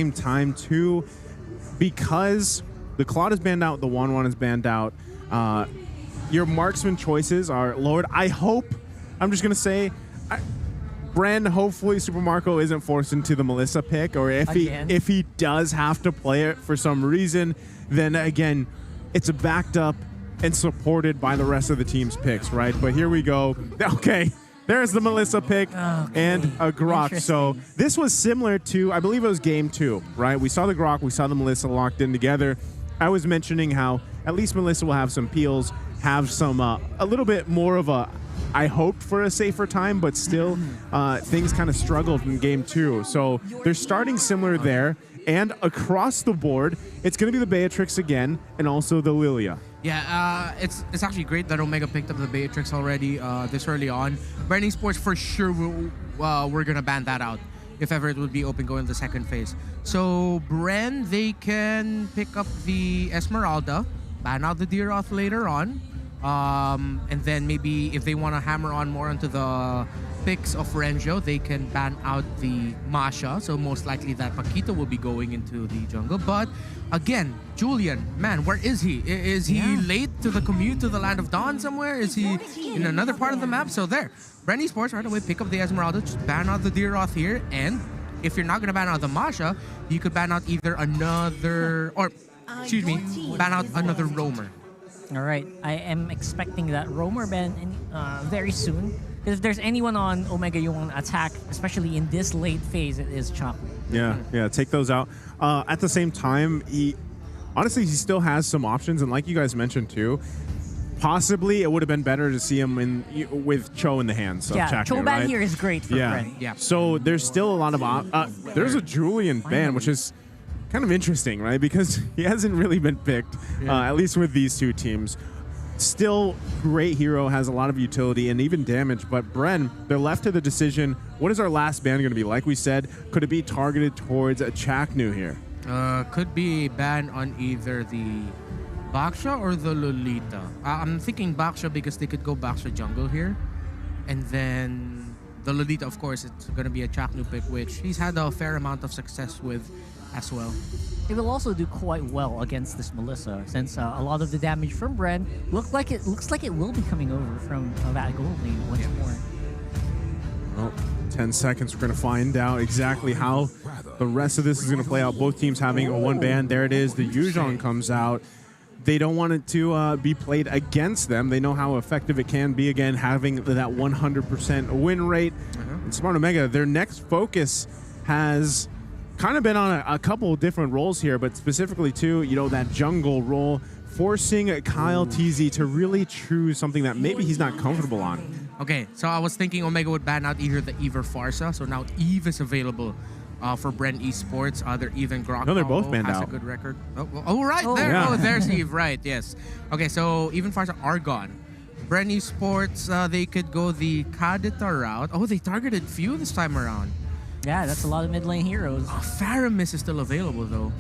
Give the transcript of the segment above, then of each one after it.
same time too, because the Claude is banned out, the 1-1 is banned out. Your marksman choices are lowered. I hope, I'm just gonna say, Bren, hopefully Super Marco isn't forced into the Melissa pick, or if he does have to play it for some reason, then again, it's backed up and supported by the rest of the team's picks, right? But here we go. Okay, there's the Melissa pick and a Grok. So this was similar to, I believe it was game 2, right? We saw the Grok, we saw the Melissa locked in together. I was mentioning how at least Melissa will have some peels, have some, a little bit more of a, I hoped for a safer time, but still things kind of struggled in game 2. So they're starting similar there. And across the board, it's going to be the Beatrix again, and also the Lilia. Yeah, it's actually great that Omega picked up the Beatrix already this early on. BREN Sports for sure we're going to ban that out if ever it would be open going to the second phase. So BREN, they can pick up the Esmeralda, ban out the Deeroth later on. And then maybe if they want to hammer on more onto the picks of Renjo, they can ban out the Masha. So most likely that Paquito will be going into the jungle. But again, Julian, man, where is he? Is he late to the commute to the Land of Dawn somewhere? Is he in another part of the map? So there, BREN Sports right away pick up the Esmeralda, just ban out the Deeroth here. And if you're not going to ban out the Masha, you could ban out either another, or excuse me, ban out another roamer. All right, I am expecting that roamer ban very soon. Because if there's anyone on Omega you want to attack, especially in this late phase, it is Chocolate. Yeah, take those out. At the same time, honestly, he still has some options. And like you guys mentioned too, possibly it would have been better to see him with Cho in the hands of Chakra, Cho ban right? here is great for BREN. Yeah. So there's still a lot of... there's a Julian ban, which is kind of interesting, right? Because he hasn't really been picked, at least with these two teams. Still, great hero, has a lot of utility and even damage, but BREN, they're left to the decision, what is our last ban going to be? Like we said, could it be targeted towards a Chaknu here? Could be ban on either the Baksha or the Lolita. I'm thinking Baksha because they could go Baksha jungle here. And then the Lolita, of course, it's going to be a Chaknu pick, which he's had a fair amount of success with as well. It will also do quite well against this Melissa, since a lot of the damage from BREN looks like it will be coming over from that gold lane once more. Well, 10 seconds. We're going to find out exactly how the rest of this is going to play out. Both teams having a one ban. There it is. The Yuzhong comes out. They don't want it to be played against them. They know how effective it can be, again, having that 100% win rate. And Smart Omega, their next focus has kind of been on a couple of different roles here, but specifically too, that jungle role, forcing Kyle TZ to really choose something that maybe he's not comfortable on. Okay, so I was thinking Omega would ban out either the Eve or Farsa, so now Eve is available for BREN Esports. They're even Grok. No, they're both banned has out. a good record. Right there. Yeah. Oh, there's Eve, right, yes. Okay, so even Farsa are gone. BREN Esports, they could go the Kadita route. Oh, they targeted few this time around. Yeah, that's a lot of mid lane heroes. Faramis is still available, though.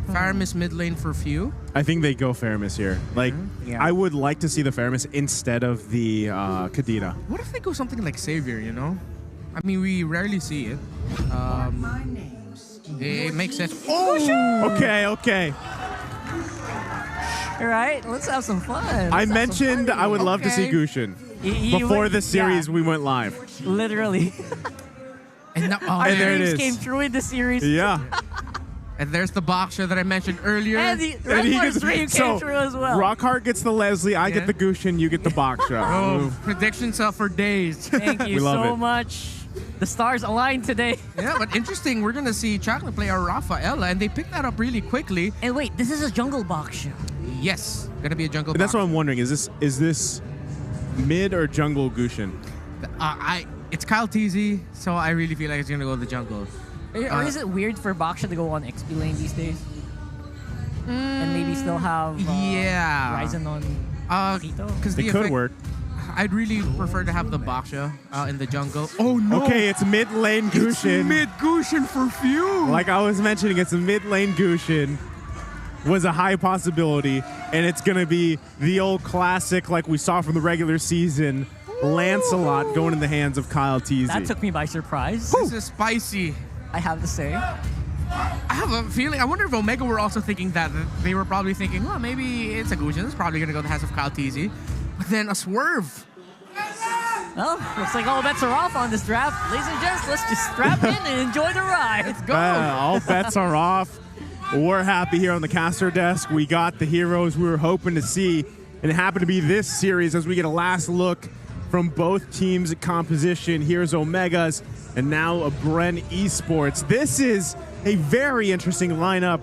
Faramis mid lane for few. I think they go Faramis here. Like, Yeah. I would like to see the Faramis instead of the Kadita. What if they go something like Savior, I mean, we rarely see it. It makes sense. Oh! Okay. All right, let's have some fun. I mentioned I would love to see Okay. Gushin. He Before went- the series, we went live. Literally. And, And there it Dreams is. came true in the series. Yeah. and there's the Baksha that I mentioned earlier. And the And he Redmar's gets- dream came true as well. Rockhart gets the Leslie, I get the Gushin, you get the Baksha. Oh, predictions are for days. Thank you We love so it. much. The stars aligned today. Yeah, but interesting. We're going to see Chocolate play a Rafaela, and they picked that up really quickly. And wait, this is a jungle box show. Yes, going to be a jungle That's what Baksha. I'm wondering. Is this mid or jungle Gushin? It's Kyle TZ, so I really feel like it's going to go to the jungle. Or is it weird for Baksha to go on XP lane these days? And maybe still have Yeah. Ryzen on Paquito? Because It could work. I'd really prefer to have the Baksha in the jungle. Oh, no. Okay, it's mid lane It's Gushin. mid Gushin for few. Like I was mentioning, it's a mid lane Gushin. Was a high possibility, and it's going to be the old classic like we saw from the regular season, Lancelot going in the hands of Kyle TZ. That took me by surprise, This is spicy. I have to say. I have a feeling. I wonder if Omega were also thinking that. They were probably thinking, well, maybe it's a Gushin. It's probably going to go the hands of Kyle Teasy. But then a swerve. Well, looks like all bets are off on this draft. Ladies and gents, let's just strap in and enjoy the ride. Let's go. All bets are off. We're happy here on the caster desk. We got the heroes we were hoping to see, and it happened to be this series as we get a last look from both teams' composition. Here's Omega's, and now a BREN Esports. This is a very interesting lineup.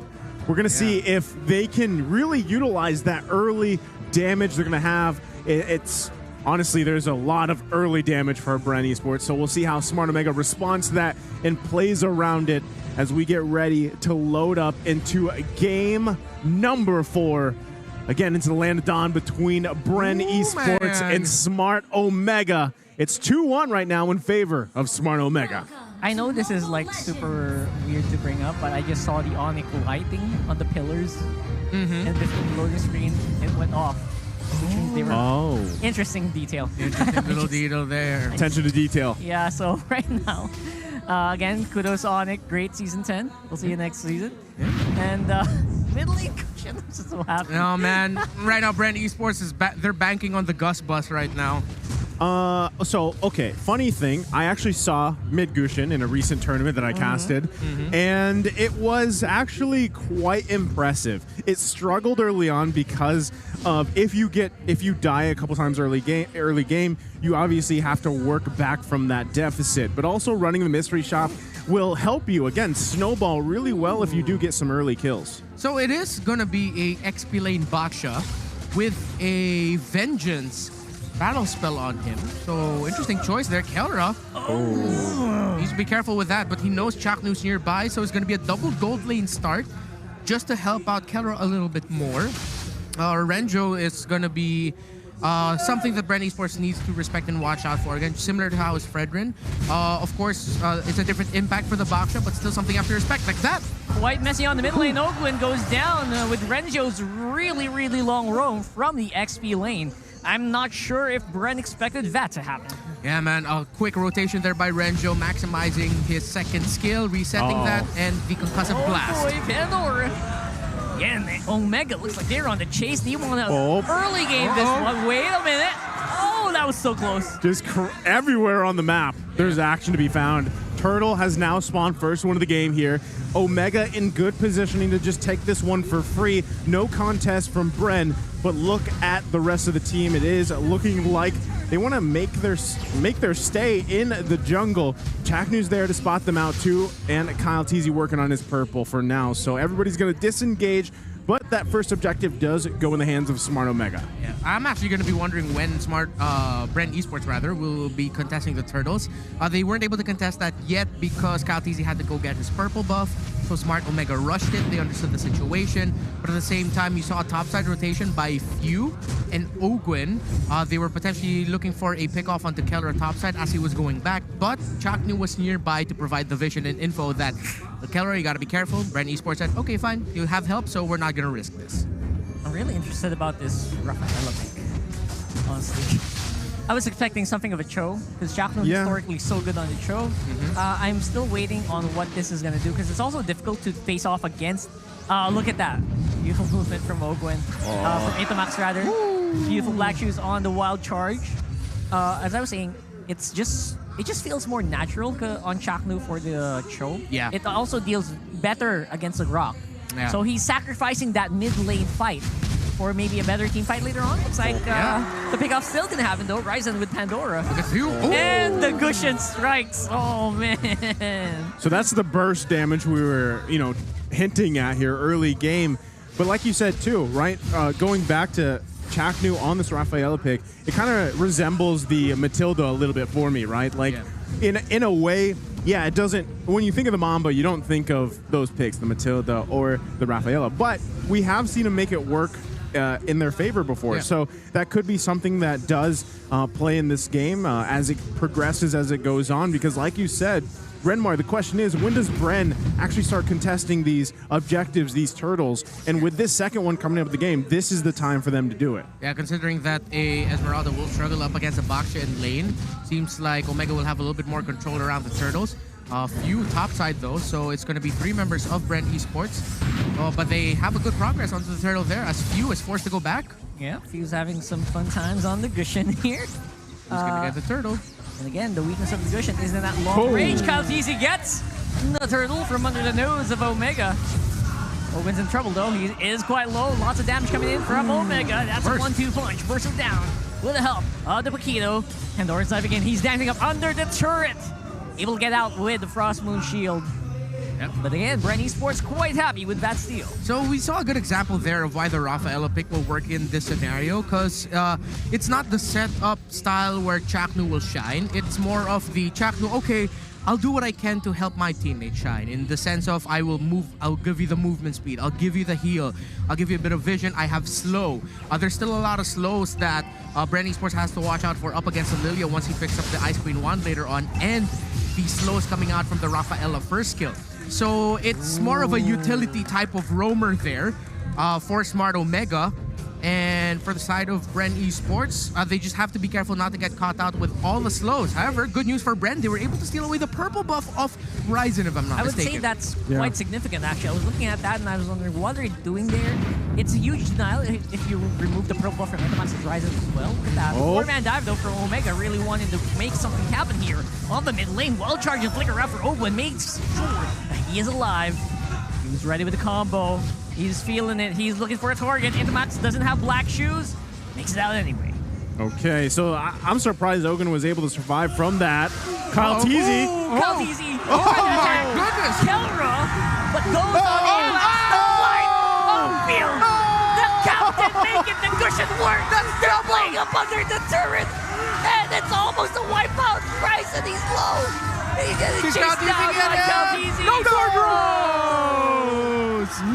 We're going to see if they can really utilize that early damage they're going to have. It's honestly, there's a lot of early damage for BREN Esports, so we'll see how Smart Omega responds to that and plays around it as we get ready to load up into game number 4. Again, into the land of dawn between BREN Esports and Smart Omega. It's 2-1 right now in favor of Smart Omega. I know this is like super weird to bring up, but I just saw the onyx lighting on the pillars, and before the loading screen, it went off. Which means they were interesting detail. Interesting little detail there. Attention to detail. Yeah, so right now, again, kudos Onyx, great season 10. We'll see you next season. And middle lane cushion, I'm so happy. No, man. Right now, BREN Esports is they're banking on the Gus bus right now. Okay, funny thing, I actually saw Mid Gushin in a recent tournament that I casted, and it was actually quite impressive. It struggled early on because of if you die a couple times early game, you obviously have to work back from that deficit. But also running the mystery shop will help you again snowball really well if you do get some early kills. So it is gonna be a XP lane Baksha with a Vengeance battle spell on him. So interesting choice there, Kelra. He needs to be careful with that, but he knows Chaknu's nearby, so it's going to be a double gold lane start just to help out Kelra a little bit more. Renjo is going to be something that BREN Esports needs to respect and watch out for. Again, similar to how is Fredrin. Of course, it's a different impact for the Baksha, but still something you have to respect like that. Quite messy on the mid lane. Ogwin goes down with Renjo's really, really long roam from the XP lane. I'm not sure if BREN expected that to happen. Yeah, man. A quick rotation there by Renjo, maximizing his second skill, resetting that, and the concussive blast. Oh boy, Pandora. Yeah, and Omega looks like they're on the chase. They want to early game this one. Wait a minute. Oh, that was so close. Just everywhere on the map, there's action to be found. Turtle has now spawned first one of the game here. Omega in good positioning to just take this one for free. No contest from BREN, but look at the rest of the team. It is looking like they want to make their stay in the jungle. Chaknu's there to spot them out too, and Kyle Teasy working on his purple for now. So everybody's going to disengage, but that first objective does go in the hands of Smart Omega. Yeah, I'm actually going to be wondering when BREN Esports will be contesting the Turtles. They weren't able to contest that yet because Kyle Teasy had to go get his purple buff. So Smart Omega rushed it. They understood the situation. But at the same time, you saw a topside rotation by Few and Ogwin. They were potentially looking for a pick-off onto Keller topside as he was going back. But Chaknu was nearby to provide the vision and info that, Keller, you got to be careful. BREN Esports said, okay, fine. You have help, so we're not going to risk this. I'm really interested about this Rafaela pick, honestly. I was expecting something of a Cho, because Chaknu is historically so good on the Cho. I'm still waiting on what this is going to do, because it's also difficult to face off against. Look at that. Beautiful movement from Ogwin. From Atomax, rather. Beautiful Black Shoes on the Wild Charge. As I was saying, it just feels more natural on Chaknu for the Cho. Yeah. It also deals better against the Rock. Yeah. So he's sacrificing that mid lane fight for maybe a better team fight later on. Looks like the pickoff still gonna happen though. Ryzen with Pandora. And the Gushin strikes. Oh man. So that's the burst damage we were, hinting at here early game. But like you said too, right? Going back to Chaknu on this Rafaela pick, it kind of resembles the Matilda a little bit for me, right? Like in a way, it doesn't. When you think of the Mamba, you don't think of those picks, the Matilda or the Rafaela. But we have seen them make it work in their favor before. So that could be something that does play in this game as it progresses, as it goes on. Because like you said, Renmar, the question is, when does BREN actually start contesting these objectives, these turtles? And with this second one coming up the game, this is the time for them to do it. Yeah, considering that a Esmeralda will struggle up against a Baksha in lane, seems like Omega will have a little bit more control around the turtles. few topside though, so it's going to be 3 members of BREN Esports. But they have a good progress onto the turtle there, as Few is forced to go back. Yeah, Few's having some fun times on the Gushin here. He's going to get the turtle. And again, the weakness of the Gushin is in that long range. Kalteezy gets the turtle from under the nose of Omega. Owen's in trouble though. He is quite low. Lots of damage coming in from Omega. That's a 1-2 punch. Versus down with the help of the Paquito. Pandora's dive again. He's dancing up under the turret. Able to get out with the Frost Moon Shield. Yep. But again, BREN Esports quite happy with that steal. So we saw a good example there of why the Rafaela pick will work in this scenario, because it's not the setup style where Chaknu will shine. It's more of the Chaknu, okay, I'll do what I can to help my teammate shine, in the sense of I'll give you the movement speed, I'll give you the heal, I'll give you a bit of vision, I have slow. There's still a lot of slows that BREN Esports has to watch out for up against Lilia once he picks up the Ice Queen wand later on, and the slows coming out from the Rafaela first skill. So it's more of a utility type of roamer there for Smart Omega. And for the side of BREN Esports, they just have to be careful not to get caught out with all the slows. However, good news for BREN, they were able to steal away the purple buff of Ryzen, if I'm not mistaken. I would say that's quite significant, actually. I was looking at that and I was wondering, what are they doing there? It's a huge denial if you remove the purple buff from Metamax's Ryzen as well. Look at that. 4-man dive, though, for Omega, really wanting to make something happen here on the mid lane. While charging Flicker out for Owen, makes sure that he is alive. He's ready with the combo. He's feeling it. He's looking for a target. Intamax doesn't have black shoes. Makes it out anyway. Okay, so I'm surprised Ogun was able to survive from that. Kalteezy. Kalteezy. Oh my goodness. Kelra, but goes on in. The light of field. The captain making the cushion work. Doubling up under the turret. And it's almost a wipeout. Ryzen, he's low. He's getting chased down by Kalteezy. No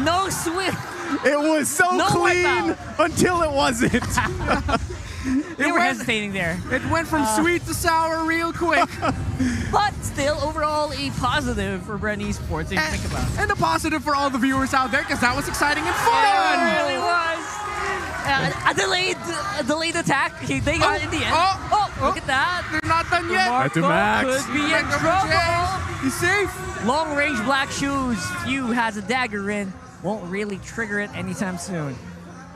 No swift. It was so clean until it wasn't. They were hesitating there. It went from sweet to sour real quick. But still, overall, a positive for BREN Esports, if you think about it. And a positive for all the viewers out there, because that was exciting and fun. It really was. A delayed attack. They got it in the end. Look at that. They're not done yet. That's a Max. Could be in trouble. He's safe. Long range black shoes. Few has a dagger in. Won't really trigger it anytime soon.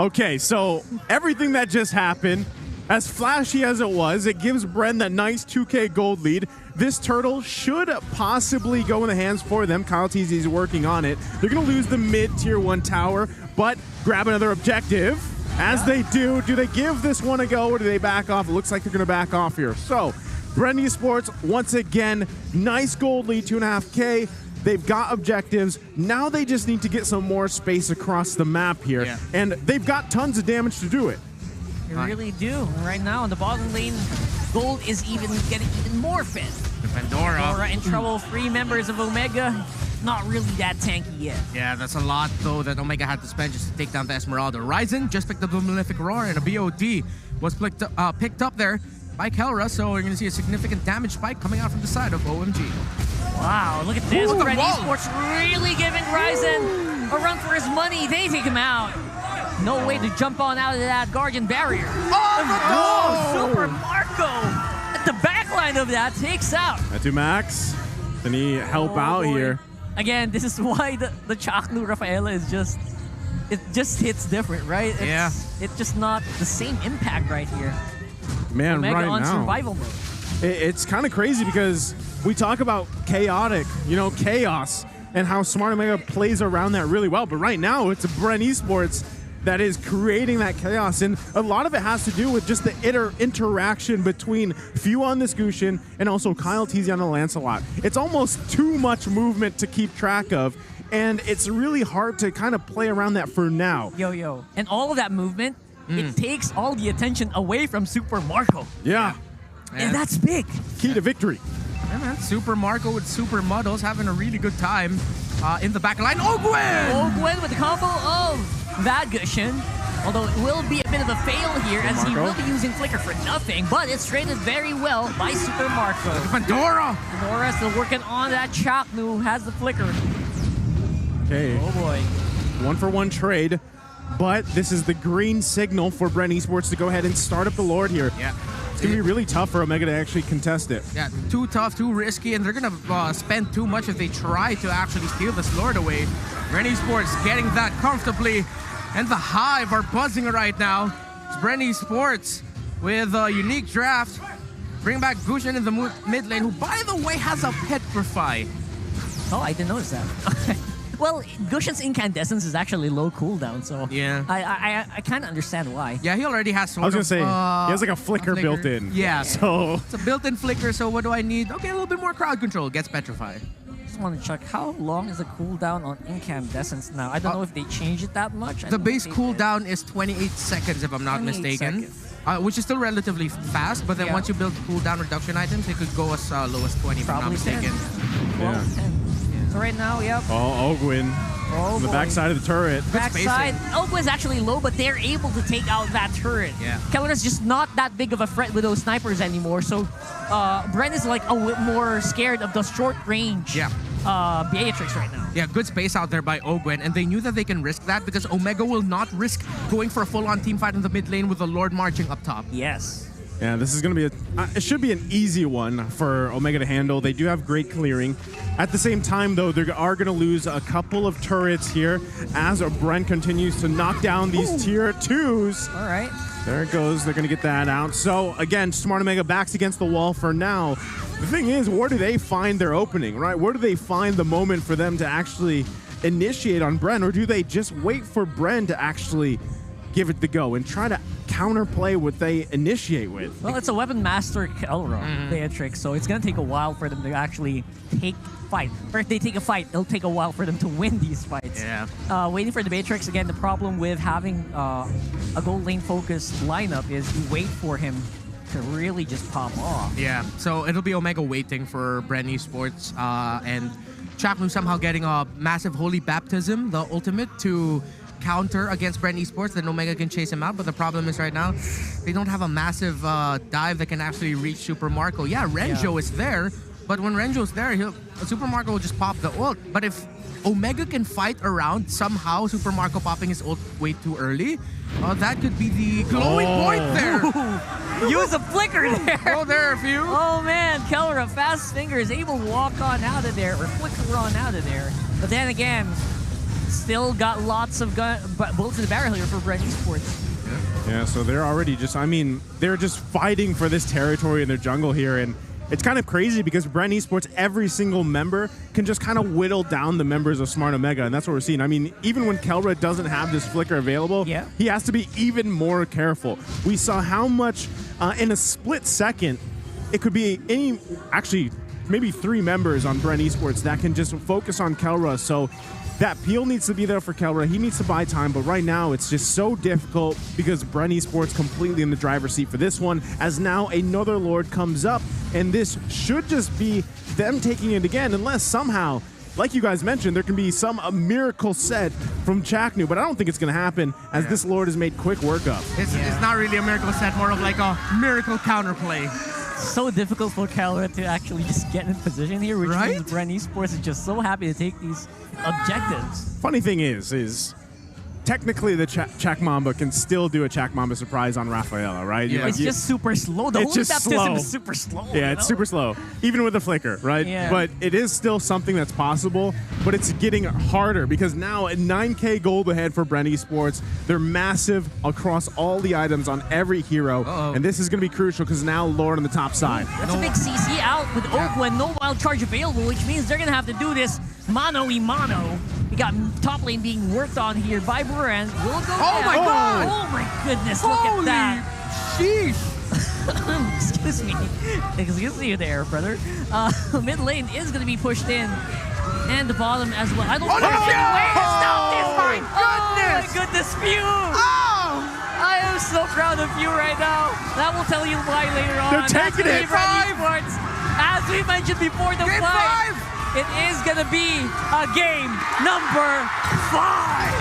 Okay, so everything that just happened, as flashy as it was, it gives BREN that nice 2K gold lead. This turtle should possibly go in the hands for them. Kalteezy is working on it. They're going to lose the mid tier 1 tower, but grab another objective. As they do they give this one a go or do they back off? It looks like they're going to back off here. So, BREN Esports, once again, nice gold lead, 2.5K. They've got objectives. Now they just need to get some more space across the map here. Yeah. And they've got tons of damage to do it. They really do. Right now, in the bottom lane, gold is even getting even more fed. The Pandora. In trouble. 3 members of Omega. Not really that tanky yet. Yeah, that's a lot, though, that Omega had to spend just to take down the Esmeralda. Ryzen just picked up the Malefic Roar, and a BOD was picked up there by Kelra, so we're going to see a significant damage spike coming out from the side of OMG. Wow, look at this. BREN Esports really giving Ryzen a run for his money. They take him out. No way to jump on out of that Guardian barrier. Super Marco at the back line of that takes out. That's Max. They need help out here. Again, this is why the Chaknu Rafaela is just, it just hits different, right? It's just not the same impact right here. Man, Omega right on now. survival mode. It's kind of crazy because we talk about chaotic, chaos, and how Smart Omega plays around that really well. But right now, it's a BREN Esports that is creating that chaos. And a lot of it has to do with just the interaction between Few on this Gushin and also Kalteezy on the Lancelot. It's almost too much movement to keep track of. And it's really hard to kind of play around that for now. Yo. And all of that movement, it takes all the attention away from Super Marco. Yeah. And that's big. Key to victory. Yeah, man. Super Marco with Super Muddles having a really good time in the back line. Ogwen with the combo of that Gushin. Although it will be a bit of a fail here as he will be using Flicker for nothing, but it's traded very well by Super Marco. Pandora still working on that Chaknu, has the Flicker. Okay. Oh boy. 1-for-1 trade, but this is the green signal for BREN Esports to go ahead and start up the Lord here. Yeah. It's going to be really tough for Omega to actually contest it. Yeah, too tough, too risky, and they're going to spend too much if they try to actually steal this Lord away. BREN Sports getting that comfortably, and the Hive are buzzing right now. It's BREN Sports with a unique draft. Bring back Gushin in the mid lane, who, by the way, has a Petrify. Oh, I didn't notice that. Well, Gushin's incandescence is actually low cooldown, so yeah, I kind of understand why. Yeah, he already has sort I was going to say, he has like a flicker built in. Yeah, so it's a built-in flicker, so what do I need? Okay, a little bit more crowd control. Gets Petrify. Just want to check, how long is the cooldown on incandescence now? I don't know if they changed it that much. The base cooldown is 28 seconds, if I'm not mistaken. Which is still relatively fast, but then once you build cooldown reduction items, it could go as low as 20, if I'm not mistaken. 12, 10. So right now, yep. Oh, Ogwin. Oh, the backside of the turret. Backside. Ogwin's actually low, but they're able to take out that turret. Yeah. Keller's just not that big of a threat with those snipers anymore, so BREN is like more scared of the short range Beatrix right now. Yeah, good space out there by Ogwen, and they knew that they can risk that because Omega will not risk going for a full-on team fight in the mid lane with the Lord marching up top. Yes. Yeah, this is going to be it should be an easy one for Omega to handle. They do have great clearing. At the same time, though, they are going to lose a couple of turrets here as BREN continues to knock down these tier 2s. All right. There it goes. They're going to get that out. So, again, Smart Omega backs against the wall for now. The thing is, where do they find their opening, right? Where do they find the moment for them to actually initiate on BREN, or do they just wait for BREN to actually give it the go and try to counterplay what they initiate with? Well, it's a weapon master Kelra, Beatrix, so it's going to take a while for them to actually take fight. Or if they take a fight, it'll take a while for them to win these fights. Yeah. Waiting for the Beatrix, again, the problem with having a gold lane focused lineup is you wait for him to really just pop off. Yeah, so it'll be Omega waiting for BREN Sports and Chaknu somehow getting a massive Holy Baptism, the ultimate, to counter against BREN Sports, then Omega can chase him out. But the problem is right now, they don't have a massive dive that can actually reach Super Marco. Yeah, Renjo is there, but when Renjo's there, Super Marco will just pop the ult. But if Omega can fight around somehow Super Marco popping his ult way too early, that could be the glowing point there. Use a flicker there. Go there, a few. Oh man, Kelra, fast finger, is able to walk on out of there, or flicker on out of there. But then again, still got lots of bullets in the barrel here for BREN Sports. Yeah, so they're already just, I mean, they're just fighting for this territory in their jungle here, and it's kind of crazy because BREN Sports, every single member can just kind of whittle down the members of Smart Omega, and that's what we're seeing. I mean, even when Kelra doesn't have this flicker available, he has to be even more careful. We saw how much, in a split second, it could be actually, maybe 3 members on BREN Sports that can just focus on Kelra, so that peel needs to be there for Kelra. He needs to buy time, but right now it's just so difficult because BREN Sports completely in the driver's seat for this one, as now another Lord comes up, and this should just be them taking it again, unless somehow, like you guys mentioned, there can be a miracle set from Chaknu, but I don't think it's going to happen, as this Lord has made quick work of. It's not really a miracle set, more of like a miracle counterplay. So difficult for Kelra to actually just get in position here, which means BREN Sports is just so happy to take these objectives. Funny thing is technically the Chak Mamba can still do a Chak Mamba surprise on Rafaela, right? Yeah. It's just super slow. The Holy Baptism is super slow. Yeah, it's super slow, even with the flicker, right? Yeah. But it is still something that's possible, but it's getting harder because now at 9K gold ahead for BREN Sports, they're massive across all the items on every hero, and this is going to be crucial because now Lord on the top side. That's a big CC out with Oakland, no wild charge available, which means they're going to have to do this mano-y-mano. We got top lane being worked on here by BREN. Will go down. My God! Oh my goodness, look at that. Sheesh! Excuse me there, brother. Mid lane is going to be pushed in. And the bottom as well. I don't know. Stop this! My goodness! Oh my goodness, Few! I am so proud of you right now. That will tell you why later on. They're taking it. As we mentioned before the fight, it is going to be a game number 5.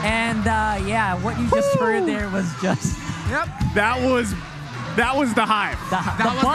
And yeah, what you just heard there was just That was the Hive. the